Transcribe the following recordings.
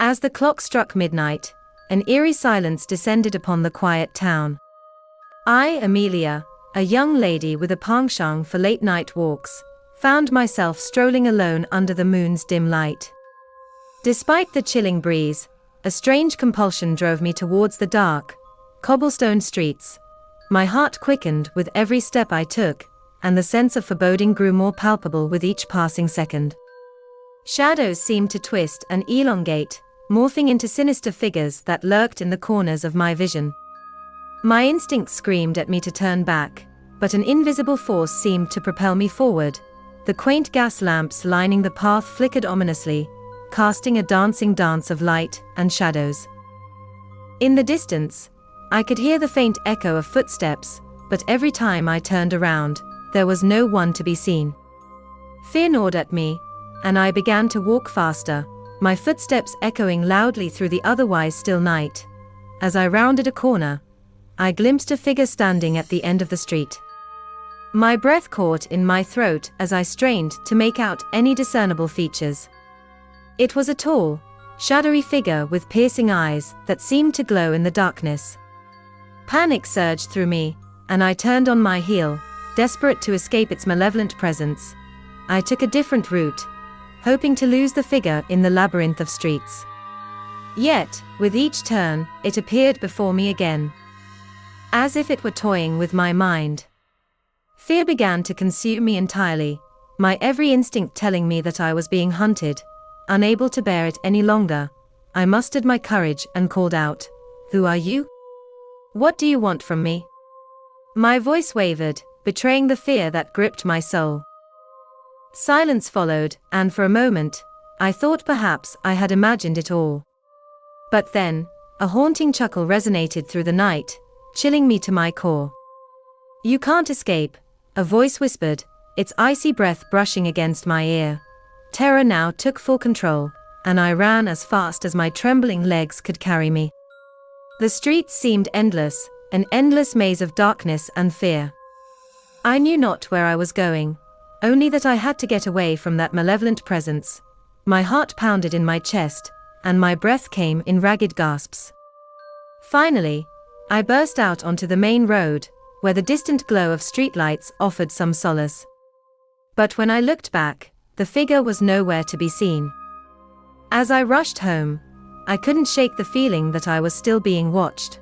As the clock struck midnight, an eerie silence descended upon the quiet town. I, Amelia, a young lady with a penchant for late-night walks, found myself strolling alone under the moon's dim light. Despite the chilling breeze, a strange compulsion drove me towards the dark, cobblestone streets. My heart quickened with every step I took, and the sense of foreboding grew more palpable with each passing second. Shadows seemed to twist and elongate, morphing into sinister figures that lurked in the corners of my vision. My instinct screamed at me to turn back, but an invisible force seemed to propel me forward. The quaint gas lamps lining the path flickered ominously, casting a dancing dance of light and shadows. In the distance, I could hear the faint echo of footsteps, but every time I turned around, there was no one to be seen. Fear gnawed at me, and I began to walk faster, my footsteps echoing loudly through the otherwise still night. As I rounded a corner, I glimpsed a figure standing at the end of the street. My breath caught in my throat as I strained to make out any discernible features. It was a tall, shadowy figure with piercing eyes that seemed to glow in the darkness. Panic surged through me, and I turned on my heel, desperate to escape its malevolent presence. I took a different route, hoping to lose the figure in the labyrinth of streets. Yet, with each turn, it appeared before me again, as if it were toying with my mind. Fear began to consume me entirely, my every instinct telling me that I was being hunted. Unable to bear it any longer, I mustered my courage and called out, "Who are you? What do you want from me?" My voice wavered, betraying the fear that gripped my soul. Silence followed, and for a moment, I thought perhaps I had imagined it all. But then, a haunting chuckle resonated through the night, chilling me to my core. "You can't escape," a voice whispered, its icy breath brushing against my ear. Terror now took full control, and I ran as fast as my trembling legs could carry me. The streets seemed endless, an endless maze of darkness and fear. I knew not where I was going, only that I had to get away from that malevolent presence. My heart pounded in my chest, and my breath came in ragged gasps. Finally, I burst out onto the main road, where the distant glow of streetlights offered some solace. But when I looked back, the figure was nowhere to be seen. As I rushed home, I couldn't shake the feeling that I was still being watched.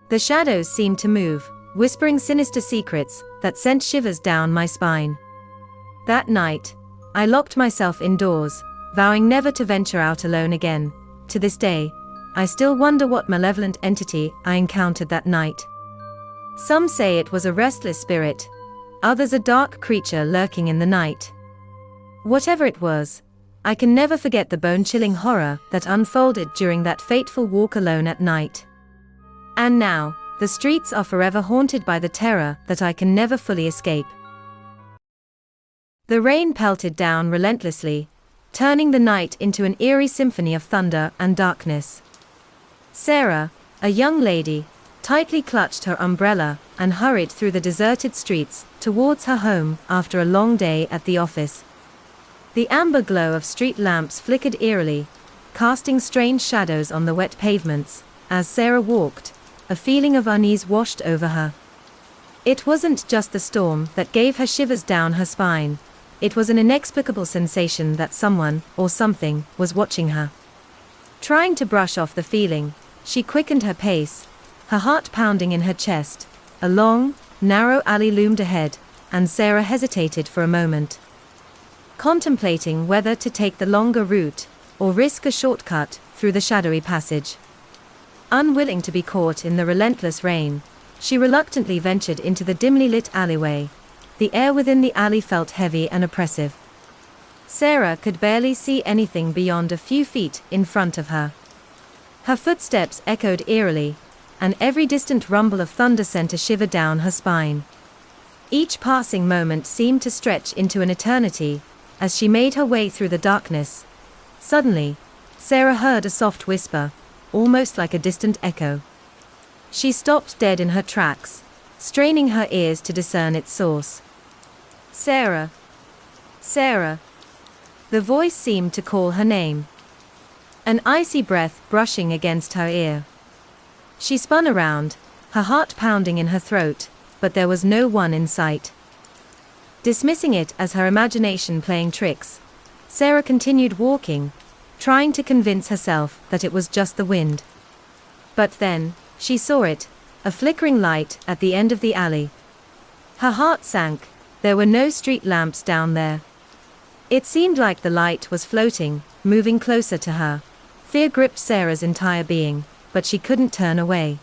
The shadows seemed to move, whispering sinister secrets that sent shivers down my spine. That night, I locked myself indoors, vowing never to venture out alone again. To this day, I still wonder what malevolent entity I encountered that night. Some say it was a restless spirit, others a dark creature lurking in the night. Whatever it was, I can never forget the bone-chilling horror that unfolded during that fateful walk alone at night. And now, the streets are forever haunted by the terror that I can never fully escape. The rain pelted down relentlessly, turning the night into an eerie symphony of thunder and darkness. Sarah, a young lady, tightly clutched her umbrella and hurried through the deserted streets towards her home after a long day at the office. The amber glow of street lamps flickered eerily, casting strange shadows on the wet pavements. As Sarah walked, a feeling of unease washed over her. It wasn't just the storm that gave her shivers down her spine, it was an inexplicable sensation that someone, or something, was watching her. Trying to brush off the feeling, she quickened her pace, her heart pounding in her chest. A long, narrow alley loomed ahead, and Sarah hesitated for a moment, contemplating whether to take the longer route, or risk a shortcut through the shadowy passage. Unwilling to be caught in the relentless rain, she reluctantly ventured into the dimly lit alleyway. The air within the alley felt heavy and oppressive. Sarah could barely see anything beyond a few feet in front of her. Her footsteps echoed eerily, and every distant rumble of thunder sent a shiver down her spine. Each passing moment seemed to stretch into an eternity, as she made her way through the darkness. Suddenly, Sarah heard a soft whisper, almost like a distant echo. She stopped dead in her tracks, straining her ears to discern its source. "Sarah! Sarah!" The voice seemed to call her name. an icy breath brushing against her ear. She spun around, her heart pounding in her throat, but there was no one in sight. Dismissing it as her imagination playing tricks, Sarah continued walking, trying to convince herself that it was just the wind. But then, she saw it, a flickering light at the end of the alley. Her heart sank. There were no street lamps down there. It seemed like the light was floating, moving closer to her. Fear gripped Sarah's entire being, but she couldn't turn away.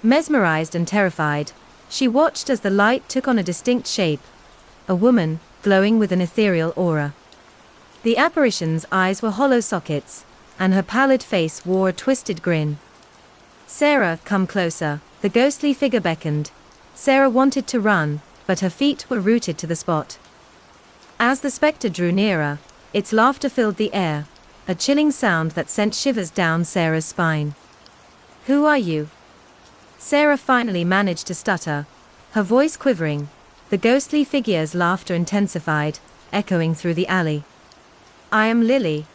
Mesmerized and terrified, she watched as the light took on a distinct shape, a woman, glowing with an ethereal aura. The apparition's eyes were hollow sockets, and her pallid face wore a twisted grin. "Sarah, come closer," the ghostly figure beckoned. Sarah wanted to run, but her feet were rooted to the spot. As the specter drew nearer, its laughter filled the air, a chilling sound that sent shivers down Sarah's spine. "Who are you?" Sarah finally managed to stutter, her voice quivering. The ghostly figure's laughter intensified, echoing through the alley. "I am Lily.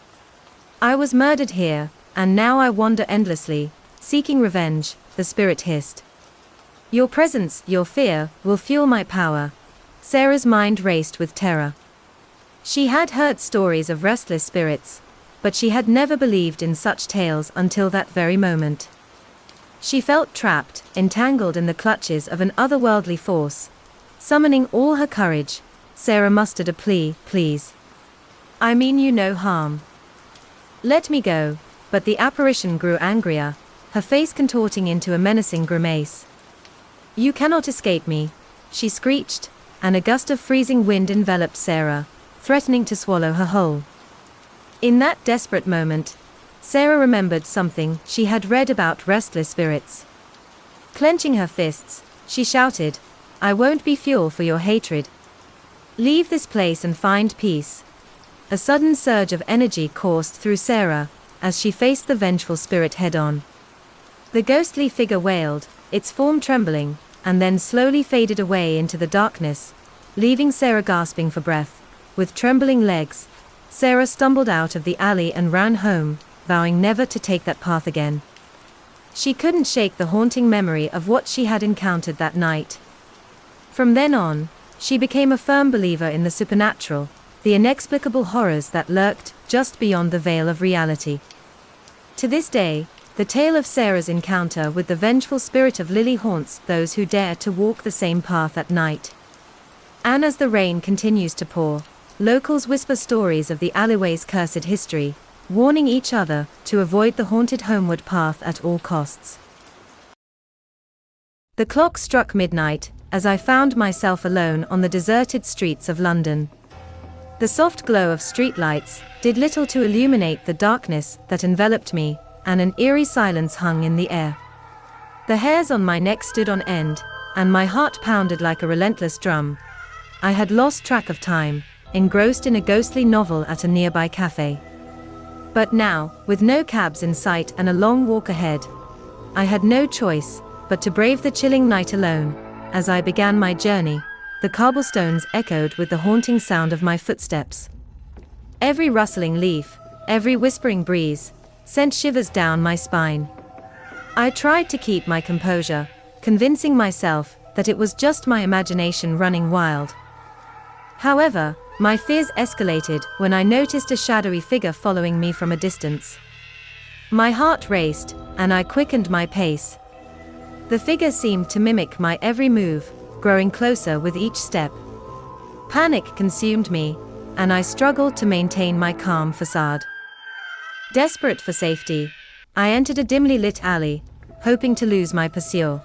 I was murdered here, and now I wander endlessly, seeking revenge," the spirit hissed. "Your presence, your fear, will fuel my power." Sarah's mind raced with terror. She had heard stories of restless spirits, but she had never believed in such tales until that very moment. She felt trapped, entangled in the clutches of an otherworldly force. Summoning all her courage, Sarah mustered a plea. "Please. I mean you no harm. Let me go." But the apparition grew angrier, her face contorting into a menacing grimace. "You cannot escape me," she screeched, and a gust of freezing wind enveloped Sarah, threatening to swallow her whole. In that desperate moment, Sarah remembered something she had read about restless spirits. Clenching her fists, she shouted, "I won't be fuel for your hatred. Leave this place and find peace." A sudden surge of energy coursed through Sarah, as she faced the vengeful spirit head-on. The ghostly figure wailed, its form trembling, and then slowly faded away into the darkness, leaving Sarah gasping for breath. With trembling legs, Sarah stumbled out of the alley and ran home, vowing never to take that path again. She couldn't shake the haunting memory of what she had encountered that night. From then on, she became a firm believer in the supernatural, the inexplicable horrors that lurked just beyond the veil of reality. To this day, the tale of Sarah's encounter with the vengeful spirit of Lily haunts those who dare to walk the same path at night. And as the rain continues to pour, locals whisper stories of the alleyway's cursed history, warning each other to avoid the haunted homeward path at all costs. The clock struck midnight, as I found myself alone on the deserted streets of London. The soft glow of streetlights did little to illuminate the darkness that enveloped me, and an eerie silence hung in the air. The hairs on my neck stood on end, and my heart pounded like a relentless drum. I had lost track of time, engrossed in a ghostly novel at a nearby cafe. But now, with no cabs in sight and a long walk ahead, I had no choice but to brave the chilling night alone. As I began my journey, the cobblestones echoed with the haunting sound of my footsteps. Every rustling leaf, every whispering breeze, sent shivers down my spine. I tried to keep my composure, convincing myself that it was just my imagination running wild. However, my fears escalated when I noticed a shadowy figure following me from a distance. My heart raced, and I quickened my pace. The figure seemed to mimic my every move, growing closer with each step. Panic consumed me, and I struggled to maintain my calm facade. Desperate for safety, I entered a dimly lit alley, hoping to lose my pursuer.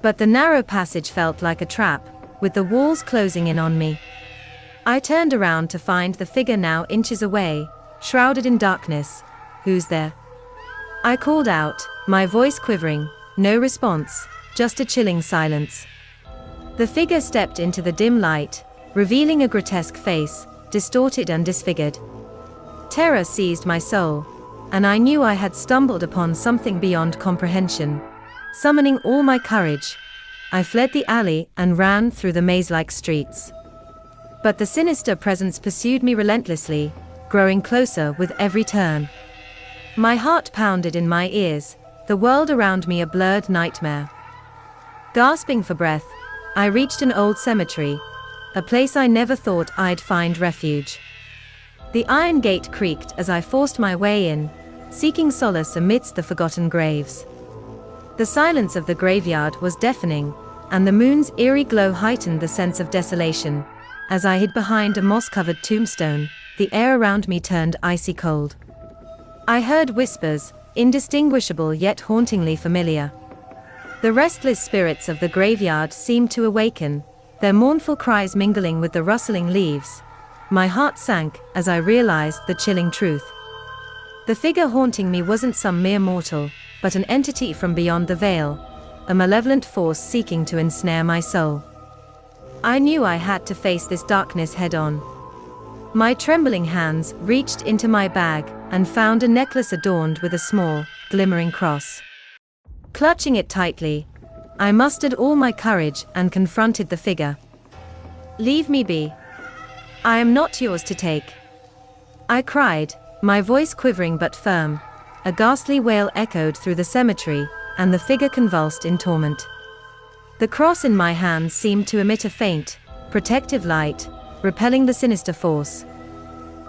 But the narrow passage felt like a trap, with the walls closing in on me. I turned around to find the figure now inches away, shrouded in darkness. "Who's there?" I called out, my voice quivering. No response, just a chilling silence. The figure stepped into the dim light, revealing a grotesque face, distorted and disfigured. Terror seized my soul, and I knew I had stumbled upon something beyond comprehension. Summoning all my courage, I fled the alley and ran through the maze-like streets. But the sinister presence pursued me relentlessly, growing closer with every turn. My heart pounded in my ears, the world around me a blurred nightmare. Gasping for breath, I reached an old cemetery, a place I never thought I'd find refuge. The iron gate creaked as I forced my way in, seeking solace amidst the forgotten graves. The silence of the graveyard was deafening, and the moon's eerie glow heightened the sense of desolation. As I hid behind a moss-covered tombstone, the air around me turned icy cold. I heard whispers, indistinguishable yet hauntingly familiar. The restless spirits of the graveyard seemed to awaken, their mournful cries mingling with the rustling leaves. My heart sank as I realized the chilling truth. The figure haunting me wasn't some mere mortal, but an entity from beyond the veil, a malevolent force seeking to ensnare my soul. I knew I had to face this darkness head-on. My trembling hands reached into my bag and found a necklace adorned with a small, glimmering cross. Clutching it tightly, I mustered all my courage and confronted the figure. "Leave me be. I am not yours to take," I cried, my voice quivering but firm. A ghastly wail echoed through the cemetery, and the figure convulsed in torment. The cross in my hands seemed to emit a faint, protective light, repelling the sinister force.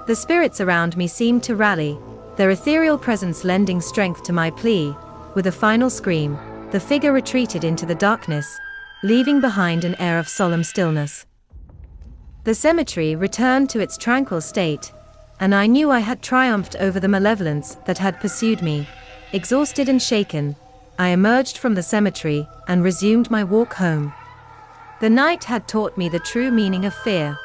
The spirits around me seemed to rally, their ethereal presence lending strength to my plea. With a final scream, the figure retreated into the darkness, leaving behind an air of solemn stillness. The cemetery returned to its tranquil state, and I knew I had triumphed over the malevolence that had pursued me. Exhausted and shaken, I emerged from the cemetery and resumed my walk home. The night had taught me the true meaning of fear.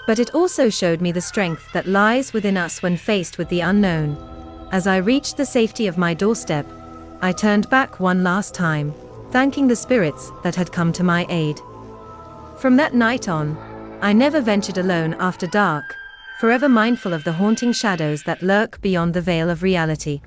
But it also showed me the strength that lies within us when faced with the unknown. As I reached the safety of my doorstep, I turned back one last time, thanking the spirits that had come to my aid. From that night on, I never ventured alone after dark, forever mindful of the haunting shadows that lurk beyond the veil of reality.